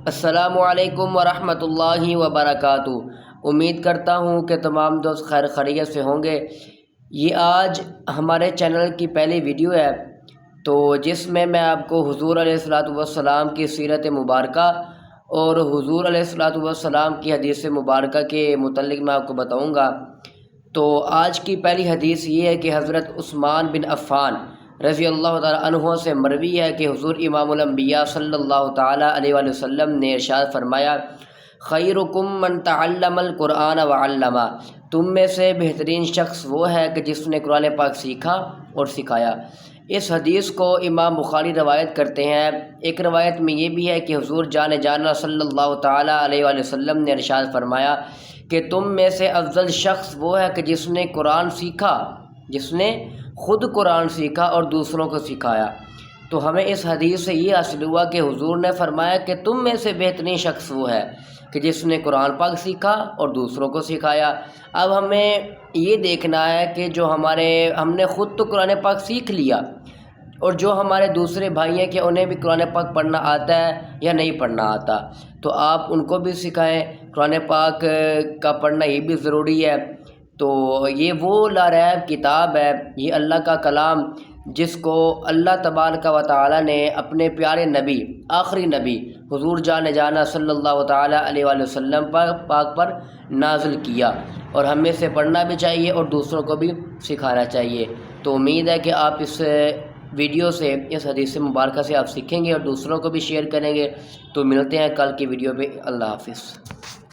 السلام علیکم ورحمۃ اللہ وبرکاتہ۔ امید کرتا ہوں کہ تمام دوست خیر خیریت سے ہوں گے۔ یہ آج ہمارے چینل کی پہلی ویڈیو ہے تو جس میں آپ کو حضور علیہ الصلاۃ والسلام کی سیرت مبارکہ اور حضور علیہ الصلاۃ والسلام کی حدیث مبارکہ کے متعلق میں آپ کو بتاؤں گا۔ تو آج کی پہلی حدیث یہ ہے کہ حضرت عثمان بن عفان رضی اللہ تعالیٰ عنہ سے مروی ہے کہ حضور امام الانبیاء صلی اللہ تعالیٰ علیہ وآلہ وسلم نے ارشاد فرمایا، خیرکم من تعلم القرآن وعلمہ، تم میں سے بہترین شخص وہ ہے کہ جس نے قرآن پاک سیکھا اور سکھایا۔ اس حدیث کو امام بخاری روایت کرتے ہیں۔ ایک روایت میں یہ بھی ہے کہ حضور جانا صلی اللہ تعالیٰ علیہ وآلہ وسلم نے ارشاد فرمایا کہ تم میں سے افضل شخص وہ ہے کہ جس نے قرآن سیکھا، جس نے خود قرآن سیکھا اور دوسروں کو سکھایا۔ تو ہمیں اس حدیث سے یہ حاصل ہوا کہ حضور نے فرمایا کہ تم میں سے بہترین شخص وہ ہے کہ جس نے قرآن پاک سیکھا اور دوسروں کو سکھایا۔ اب ہمیں یہ دیکھنا ہے کہ جو ہم نے خود تو قرآن پاک سیکھ لیا، اور جو ہمارے دوسرے بھائی ہیں کہ انہیں بھی قرآن پاک پڑھنا آتا ہے یا نہیں پڑھنا آتا، تو آپ ان کو بھی سکھائیں۔ قرآن پاک کا پڑھنا یہ بھی ضروری ہے۔ تو یہ وہ لاریب کتاب ہے، یہ اللہ کا کلام، جس کو اللہ تبارک و تعالیٰ نے اپنے پیارے نبی، آخری نبی حضور جانا صلی اللہ تعالیٰ علیہ وآلہ وسلم پاک پر نازل کیا، اور ہمیں سے پڑھنا بھی چاہیے اور دوسروں کو بھی سکھانا چاہیے۔ تو امید ہے کہ آپ اس ویڈیو سے، اس حدیث مبارکہ سے آپ سیکھیں گے اور دوسروں کو بھی شیئر کریں گے۔ تو ملتے ہیں کل کی ویڈیو پہ۔ اللہ حافظ۔